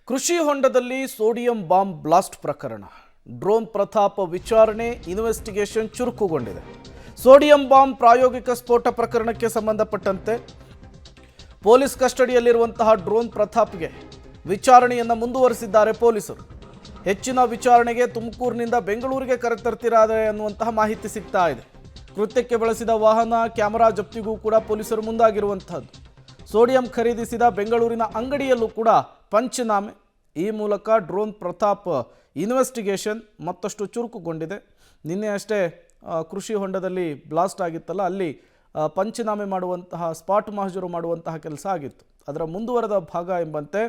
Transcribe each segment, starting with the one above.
ಕೃಷಿ ಹೊಂಡದಲ್ಲಿ sodium bomb blast ಪ್ರಕರಣ ಡ್ರೋನ್ ಪ್ರತಾಪ್ ವಿಚಾರಣೆ ಇನ್ವೆಸ್ಟಿಗೇಷನ್ ಚುರುಕುಗೊಂಡಿದೆ. ಸೋಡಿಯಂ ಬಾಂಬ್ ಪ್ರಾಯೋಗಿಕ ಸ್ಫೋಟ ಪ್ರಕರಣಕ್ಕೆ ಸಂಬಂಧಪಟ್ಟಂತೆ ಪೊಲೀಸ್ ಕಸ್ಟಡಿಯಲ್ಲಿರುವಂತಹ ಡ್ರೋನ್ ಪ್ರತಾಪ್ಗೆ ವಿಚಾರಣೆಯನ್ನು ಮುಂದುವರಿಸಿದ್ದಾರೆ ಪೊಲೀಸರು. ಹೆಚ್ಚಿನ ವಿಚಾರಣೆಗೆ ತುಮಕೂರಿನಿಂದ ಬೆಂಗಳೂರಿಗೆ ಕರೆತರ್ತಿದ್ದಾರೆ ಅನ್ನುವಂತಹ ಮಾಹಿತಿ ಸಿಗ್ತಾ ಇದೆ. ಕೃತ್ಯಕ್ಕೆ ಬಳಸಿದ ವಾಹನ, ಕ್ಯಾಮೆರಾ ಜಪ್ತಿಗೂ ಕೂಡ ಪೊಲೀಸರು ಮುಂದಾಗಿರುವಂತಹದ್ದು. ಸೋಡಿಯಂ ಖರೀದಿಸಿದ ಬೆಂಗಳೂರಿನ ಅಂಗಡಿಯಲ್ಲೂ ಕೂಡ ಪಂಚನಾಮೆ. ಈ ಮೂಲಕ ಡ್ರೋನ್ ಪ್ರತಾಪ್ ಇನ್ವೆಸ್ಟಿಗೇಷನ್ ಮತ್ತಷ್ಟು ಚುರುಕುಗೊಂಡಿದೆ. ನಿನ್ನೆ ಅಷ್ಟೇ ಕೃಷಿ ಹೊಂಡದಲ್ಲಿ ಬ್ಲಾಸ್ಟ್ ಆಗಿತ್ತಲ್ಲ, ಅಲ್ಲಿ ಪಂಚನಾಮೆ ಮಾಡುವಂತಹ, ಸ್ಪಾಟ್ ಮಹಜರು ಮಾಡುವಂತಹ ಕೆಲಸ ಆಗಿತ್ತು. ಅದರ ಮುಂದುವರೆದ ಭಾಗ ಎಂಬಂತೆ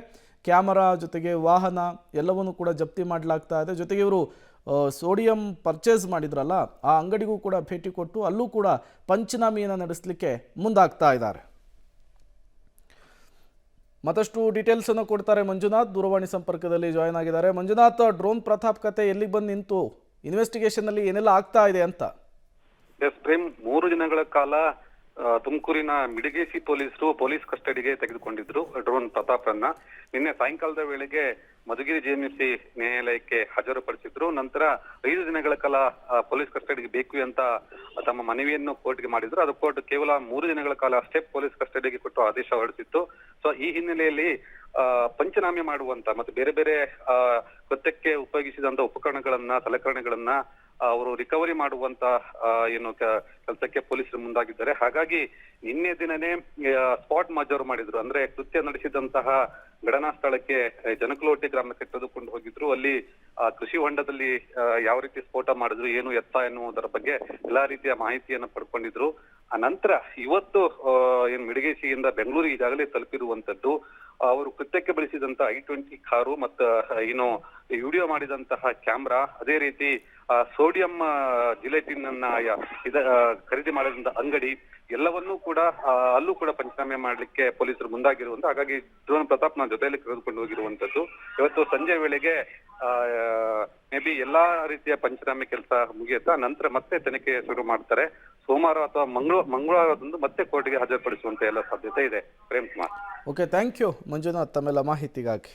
ಕ್ಯಾಮರಾ ಜೊತೆಗೆ ವಾಹನ ಎಲ್ಲವನ್ನೂ ಕೂಡ ಜಪ್ತಿ ಮಾಡಲಾಗ್ತಾ ಇದೆ. ಜೊತೆಗೆ ಇವರು ಸೋಡಿಯಂ ಪರ್ಚೇಸ್ ಮಾಡಿದ್ರಲ್ಲ, ಆ ಅಂಗಡಿಗೂ ಕೂಡ ಭೇಟಿ ಕೊಟ್ಟು ಅಲ್ಲೂ ಕೂಡ ಪಂಚನಾಮೆಯನ್ನು ನಡೆಸಲಿಕ್ಕೆ ಮುಂದಾಗ್ತಾ ಇದ್ದಾರೆ. ಮತ್ತಷ್ಟು ಡೀಟೇಲ್ಸ್ ಅನ್ನು ಕೊಡ್ತಾರೆ ಮಂಜುನಾಥ್, ದೂರವಾಣಿ ಸಂಪರ್ಕದಲ್ಲಿ ಜಾಯ್ನ್ ಆಗಿದ್ದಾರೆ. ಮಂಜುನಾಥ್, ಡ್ರೋನ್ ಪ್ರತಾಪ್ ಕತೆ ಎಲ್ಲಿಗೆ ಬಂದು ನಿಂತು, ಇನ್ವೆಸ್ಟಿಗೇಷನ್ ಅಲ್ಲಿ ಏನೆಲ್ಲ ಆಗ್ತಾ ಇದೆ ಅಂತ? ಎಸ್ ಪ್ರೇಮ್, 3 ದಿನಗಳ ಕಾಲ ತುಮಕೂರಿನ ಮಿಡಿಗೇಸಿ ಪೊಲೀಸ್ ಕಸ್ಟಡಿಗೆ ತೆಗೆದುಕೊಂಡಿದ್ರು ಡ್ರೋನ್ ಪ್ರತಾಪ್ರನ್ನ. ನಿನ್ನೆ ಸಾಯಂಕಾಲದ ವೇಳೆಗೆ ಮಧುಗಿರಿ ಜೆಎಂಎಫ್ಸಿ ನ್ಯಾಯಾಲಯಕ್ಕೆ ಹಾಜರುಪಡಿಸಿದ್ರು. ನಂತರ 5 ದಿನಗಳ ಕಾಲ ಪೊಲೀಸ್ ಕಸ್ಟಡಿಗೆ ಬೇಕು ಅಂತ ತಮ್ಮ ಮನವಿಯನ್ನು ಕೋರ್ಟ್ಗೆ ಮಾಡಿದ್ರು. ಅದು ಕೋರ್ಟ್ ಕೇವಲ 3 ದಿನಗಳ ಕಾಲ ಅಷ್ಟೇ ಪೊಲೀಸ್ ಕಸ್ಟಡಿಗೆ ಕೊಟ್ಟು ಆದೇಶ ಹೊರಡಿಸಿತ್ತು. ಸೊ ಈ ಹಿನ್ನೆಲೆಯಲ್ಲಿ ಪಂಚನಾಮೆ ಮಾಡುವಂತ ಮತ್ತು ಬೇರೆ ಬೇರೆ ಕೃತ್ಯಕ್ಕೆ ಉಪಯೋಗಿಸಿದಂತ ಉಪಕರಣಗಳನ್ನ, ಸಲಕರಣೆಗಳನ್ನ ಅವರು ರಿಕವರಿ ಮಾಡುವಂತ ಏನು ಕೆಲಸಕ್ಕೆ ಪೊಲೀಸರು ಮುಂದಾಗಿದ್ದಾರೆ. ಹಾಗಾಗಿ ನಿನ್ನೆ ದಿನನೇ ಸ್ಪಾಟ್ ಮಹಜರು ಮಾಡಿದ್ರು. ಅಂದ್ರೆ ಕೃತ್ಯ ನಡೆಸಿದಂತಹ ಘಟನಾ ಸ್ಥಳಕ್ಕೆ ಜನಕಲೋಟೆ ಗ್ರಾಮಕ್ಕೆ ತೆಗೆದುಕೊಂಡು ಹೋಗಿದ್ರು. ಅಲ್ಲಿ ಕೃಷಿ ಹೊಂಡದಲ್ಲಿ ಯಾವ ರೀತಿ ಸ್ಫೋಟ ಮಾಡಿದ್ರು, ಏನು ಎತ್ತ ಎನ್ನುವುದರ ಬಗ್ಗೆ ಎಲ್ಲಾ ರೀತಿಯ ಮಾಹಿತಿಯನ್ನು ಪಡ್ಕೊಂಡಿದ್ರು. ಆ ನಂತರ ಇವತ್ತು ಏನ್ ಮಿಡಿಗೇಸಿಯಿಂದ ಬೆಂಗಳೂರಿಗೆ ಈಗಾಗಲೇ ತಲುಪಿರುವಂತದ್ದು. ಅವರು ಕೃತ್ಯಕ್ಕೆ ಬಳಸಿದಂತ I-20 ಕಾರು ಮತ್ತು ಏನು ವಿಡಿಯೋ ಮಾಡಿದಂತಹ ಕ್ಯಾಮ್ರಾ, ಅದೇ ರೀತಿ ಸೋಡಿಯಂ ಜಿಲೆಟಿನ್ ಅನ್ನ ಖರೀದಿ ಮಾಡಿದಂತ ಅಂಗಡಿ ಎಲ್ಲವನ್ನೂ ಕೂಡ ಅಲ್ಲೂ ಕೂಡ ಪಂಚನಾಮೆ ಮಾಡ್ಲಿಕ್ಕೆ ಪೊಲೀಸರು ಮುಂದಾಗಿರುವಂತ. ಹಾಗಾಗಿ ಡ್ರೋನ್ ಪ್ರತಾಪ್ನ ಜೊತೆಯಲ್ಲಿ ಕರೆದುಕೊಂಡು ಹೋಗಿರುವಂತದ್ದು. ಇವತ್ತು ಸಂಜೆ ವೇಳೆಗೆ ಮೇ ಬಿ ಎಲ್ಲಾ ರೀತಿಯ ಪಂಚನಾಮೆ ಕೆಲಸ ಮುಗಿಯುತ್ತಾ ನಂತರ ಮತ್ತೆ ತನಿಖೆ ಶುರು ಮಾಡ್ತಾರೆ. ಸೋಮವಾರ ಅಥವಾ ಮಂಗಳವಾರದಂದು ಮತ್ತೆ ಕೋರ್ಟ್ಗೆ ಹಾಜರುಪಡಿಸುವಂತ ಎಲ್ಲ ಸಾಧ್ಯತೆ ಇದೆ. Prem Kumar. Okay, thank you Manjunath ತಮ್ಮೆಲ್ಲ ಮಾಹಿತಿಗಾಗಿ.